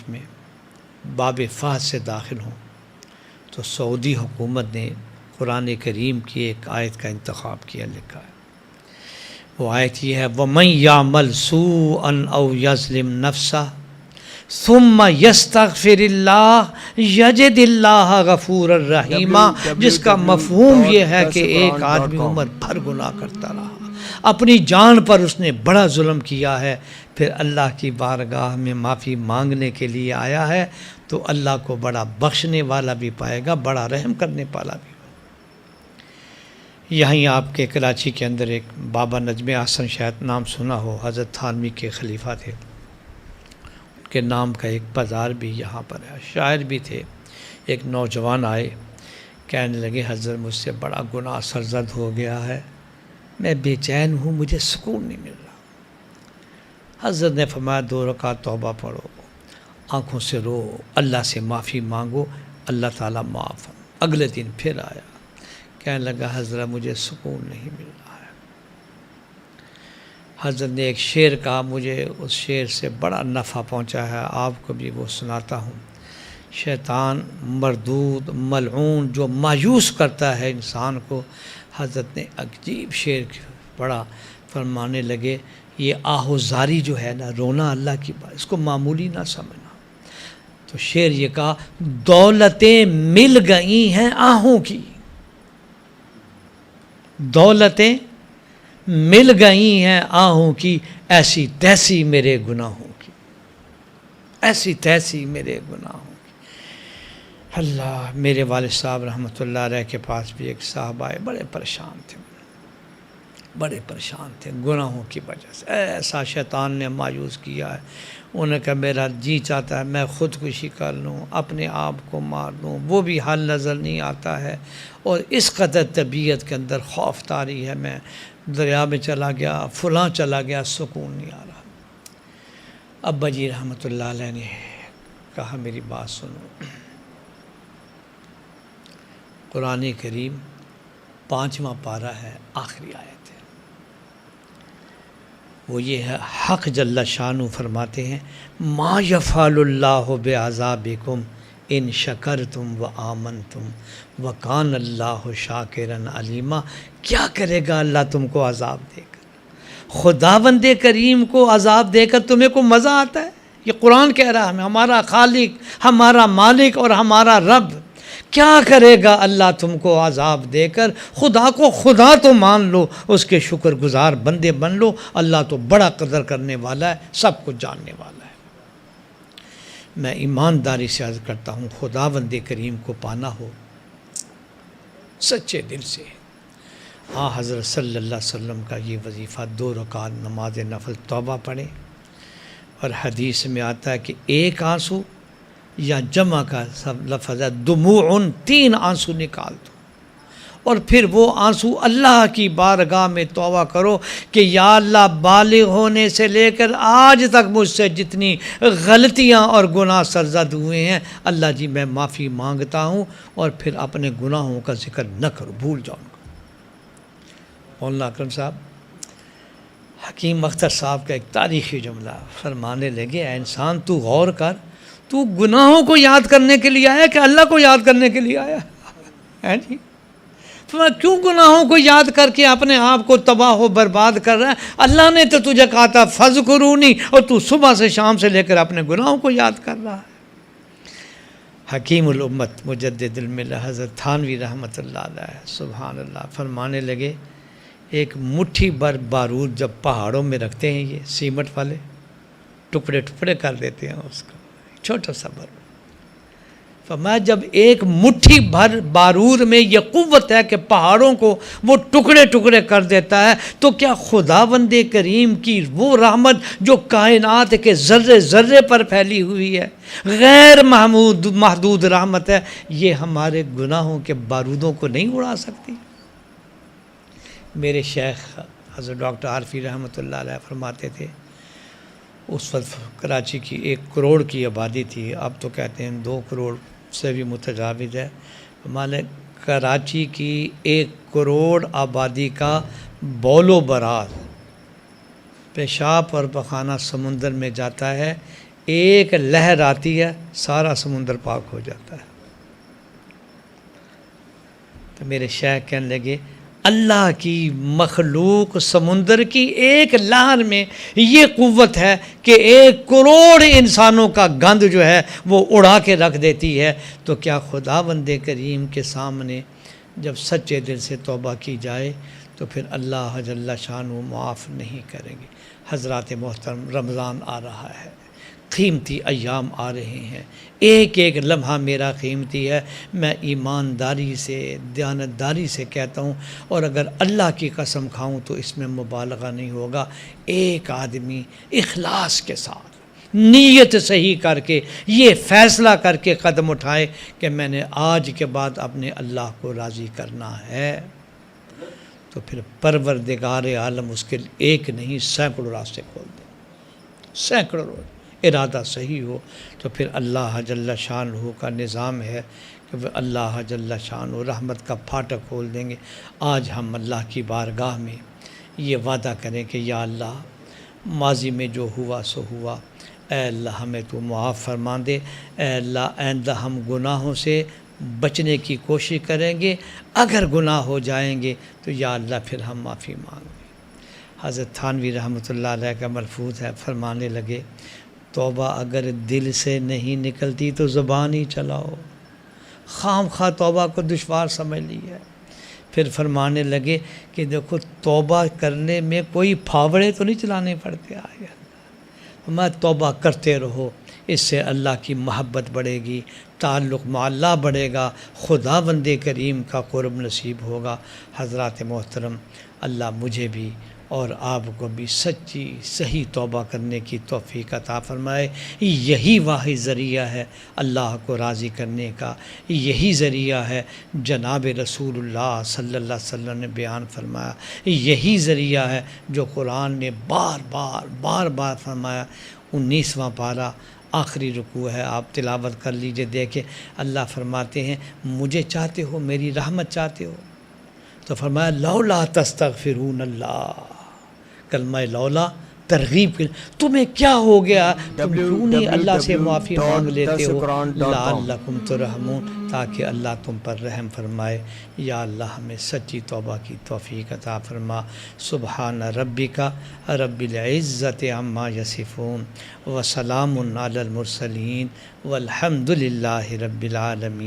شریف میں باب فہد سے داخل ہوں تو سعودی حکومت نے قرآن کریم کی ایک آیت کا انتخاب کیا، لکھا ہے وہ آیت یہ ہے وَمَن يَعْمَلْ سُوءًا أَوْ يَظْلِمْ نَفْسَهُ ثُمَّ يَسْتَغْفِرِ اللَّهَ يَجِدِ اللَّهَ غَفُورًا رَحِيمًا، جس کا مفہوم یہ ہے کہ ایک آدمی عمر بھر گناہ کرتا رہا، اپنی جان پر اس نے بڑا ظلم کیا ہے، پھر اللہ کی بارگاہ میں معافی مانگنے کے لیے آیا ہے تو اللہ کو بڑا بخشنے والا بھی پائے گا، بڑا رحم کرنے والا بھی۔ یہیں آپ کے کراچی کے اندر ایک بابا نجم احسن شاید نام سنا ہو، حضرت تھانوی کے خلیفہ تھے، ان کے نام کا ایک بازار بھی یہاں پر ہے، شاعر بھی تھے۔ ایک نوجوان آئے، کہنے لگے حضرت مجھ سے بڑا گناہ سرزد ہو گیا ہے، میں بے چین ہوں، مجھے سکون نہیں مل رہا۔ حضرت نے فرمایا 2 رکعت توبہ پڑھو، آنکھوں سے رو، اللہ سے معافی مانگو، اللہ تعالیٰ معاف۔ اگلے دن پھر آیا، کہنے لگا حضرت مجھے سکون نہیں مل رہا ہے۔ حضرت نے ایک شعر کہا، مجھے اس شعر سے بڑا نفع پہنچا ہے، آپ کو بھی وہ سناتا ہوں۔ شیطان مردود ملعون جو مایوس کرتا ہے انسان کو، حضرت نے عجیب شعر پڑھا، فرمانے لگے یہ آہوزاری جو ہے نا، رونا اللہ کی بات، اس کو معمولی نہ سمجھنا۔ تو شعر یہ کہا دولتیں مل گئی ہیں آہوں کی، دولتیں مل گئی ہیں آہوں کی، ایسی تیسی میرے گناہوں کی، ایسی تیسی میرے گناہوں کی۔ اللہ، میرے والد صاحب رحمۃ اللہ علیہ کے پاس بھی ایک صاحب آئے، بڑے پریشان تھے، بڑے پریشان تھے گناہوں کی وجہ سے، ایسا شیطان نے مایوس کیا ہے۔ انہوں نے کہا میرا جی چاہتا ہے میں خودکشی کر لوں، اپنے آپ کو مار دوں، وہ بھی حل نظر نہیں آتا ہے، اور اس قدر طبیعت کے اندر خوف طاری ہے، میں دریا میں چلا گیا، فلاں چلا گیا، سکون نہیں آ رہا۔ ابا جی رحمۃ اللہ علیہ نے کہا میری بات سنو، قرآن کریم 5واں پارہ ہے، آخری آیت ہے، وہ یہ ہے، حق جل شانہ فرماتے ہیں ما یفعل اللہ بعذابکم ان شکرتم و آمنتم وکان اللہ شاکرا علیما۔ کیا کرے گا اللہ تم کو عذاب دے کر؟ خداوند کریم کو عذاب دے کر تمہیں کو مزہ آتا ہے؟ یہ قرآن کہہ رہا ہے، ہمارا خالق، ہمارا مالک اور ہمارا رب، کیا کرے گا اللہ تم کو عذاب دے کر؟ خدا کو خدا تو مان لو، اس کے شکر گزار بندے بن لو، اللہ تو بڑا قدر کرنے والا ہے، سب کچھ جاننے والا ہے۔ میں ایمانداری سے عرض کرتا ہوں، خداوند کریم کو پانا ہو سچے دل سے، حضرت صلی اللہ علیہ وسلم کا یہ وظیفہ 2 رکعت نماز نفل توبہ پڑھیں، اور حدیث میں آتا ہے کہ ایک آنسو یا جمع کا سب لفظ ہے دموع، 3 آنسو نکال دو، اور پھر وہ آنسو اللہ کی بارگاہ میں توبہ کرو کہ یا اللہ بالغ ہونے سے لے کر آج تک مجھ سے جتنی غلطیاں اور گناہ سرزد ہوئے ہیں، اللہ جی میں معافی مانگتا ہوں، اور پھر اپنے گناہوں کا ذکر نہ کرو، بھول جاؤں گا۔ مولانا اکرم صاحب، حکیم اختر صاحب کا ایک تاریخی جملہ فرمانے لگے اے انسان تو غور کر، تو گناہوں کو یاد کرنے کے لیے آیا کہ اللہ کو یاد کرنے کے لیے آیا ہے جی؟ کیوں گناہوں کو یاد کر کے اپنے آپ کو تباہ و برباد کر رہا ہے؟ اللہ نے تو تجھے کہا تھا فذکرونی، اور تو صبح سے شام سے لے کر اپنے گناہوں کو یاد کر رہا ہے۔ حکیم الامت مجدد الملہ حضرت تھانوی رحمۃ اللہ علیہ سبحان اللہ فرمانے لگے ایک مٹھی بھر بارود جب پہاڑوں میں رکھتے ہیں، یہ سیمٹ والے ٹکڑے ٹکڑے کر دیتے ہیں اس کو، چھوٹا سا بارود، فرمایا جب ایک مٹھی بھر بارود میں یہ قوت ہے کہ پہاڑوں کو وہ ٹکڑے ٹکڑے کر دیتا ہے، تو کیا خداوند کریم کی وہ رحمت جو کائنات کے ذرے ذرے پر پھیلی ہوئی ہے، غیر محدود رحمت ہے، یہ ہمارے گناہوں کے بارودوں کو نہیں اڑا سکتی؟ میرے شیخ حضرت ڈاکٹر عارفی رحمۃ اللہ علیہ فرماتے تھے، اس وقت کراچی کی 1 کروڑ کی آبادی تھی، اب تو کہتے ہیں 2 کروڑ سے بھی متجاوز ہے، ہمارے کراچی کی 1 کروڑ آبادی کا بول و براز، پیشاب اور پخانہ سمندر میں جاتا ہے، ایک لہر آتی ہے سارا سمندر پاک ہو جاتا ہے۔ تو میرے شیخ کہنے لگے اللہ کی مخلوق سمندر کی ایک لہر میں یہ قوت ہے کہ 1 کروڑ انسانوں کا گند جو ہے وہ اڑا کے رکھ دیتی ہے، تو کیا خداوند کریم کے سامنے جب سچے دل سے توبہ کی جائے تو پھر اللہ جل شانہ معاف نہیں کریں گے۔ حضرات محترم، رمضان آ رہا ہے، قیمتی ایام آ رہے ہیں، ایک ایک لمحہ میرا قیمتی ہے، میں ایمانداری سے دیانتداری سے کہتا ہوں، اور اگر اللہ کی قسم کھاؤں تو اس میں مبالغہ نہیں ہوگا، ایک آدمی اخلاص کے ساتھ نیت صحیح کر کے یہ فیصلہ کر کے قدم اٹھائے کہ میں نے آج کے بعد اپنے اللہ کو راضی کرنا ہے، تو پھر پروردگار عالم اس کے ایک نہیں سینکڑوں راستے کھول دیں، سینکڑوں ارادہ صحیح ہو تو پھر اللہ جل شانہ کا نظام ہے کہ وہ اللہ جل شانہ رحمت کا پھاٹک کھول دیں گے۔ آج ہم اللہ کی بارگاہ میں یہ وعدہ کریں کہ یا اللہ ماضی میں جو ہوا سو ہوا، اے اللہ ہمیں تو معاف فرما دے، اے اللہ آئندہ ہم گناہوں سے بچنے کی کوشش کریں گے، اگر گناہ ہو جائیں گے تو یا اللہ پھر ہم معافی مانگیں گے۔ حضرت تھانوی رحمۃ اللہ علیہ کا ملفوظ ہے، فرمانے لگے توبہ اگر دل سے نہیں نکلتی تو زبان ہی چلاؤ، خام خواہ توبہ کو دشوار سمجھ لی ہے۔ پھر فرمانے لگے کہ دیکھو توبہ کرنے میں کوئی پھاوڑے تو نہیں چلانے پڑتے، آئے میں توبہ کرتے رہو، اس سے اللہ کی محبت بڑھے گی، تعلق مع اللہ بڑھے گا، خداوند کریم کا قرب نصیب ہوگا۔ حضرات محترم، اللہ مجھے بھی اور آپ کو بھی سچی صحیح توبہ کرنے کی توفیق عطا فرمائے۔ یہی واحد ذریعہ ہے اللہ کو راضی کرنے کا، یہی ذریعہ ہے جناب رسول اللہ صلی اللہ علیہ وسلم نے بیان فرمایا، یہی ذریعہ ہے جو قرآن نے بار بار فرمایا۔ 19واں پارہ آخری رکوع ہے، آپ تلاوت کر لیجئے، دیکھیں اللہ فرماتے ہیں مجھے چاہتے ہو، میری رحمت چاہتے ہو، تو فرمایا لولا تستغفرون اللہ، کلمہ لولا ترغیب کے، تمہیں کیا ہو گیا، تم کیوں نہیں اللہ سے معافی مانگ لیتے ہو، لعلکم ترحمون، تاکہ اللہ تم پر رحم فرمائے۔ یا اللہ ہمیں سچی توبہ کی توفیق عطا فرما۔ سبحان ربک رب العزت عما یصفون وسلام علی المرسلین والحمد للہ رب العالمین۔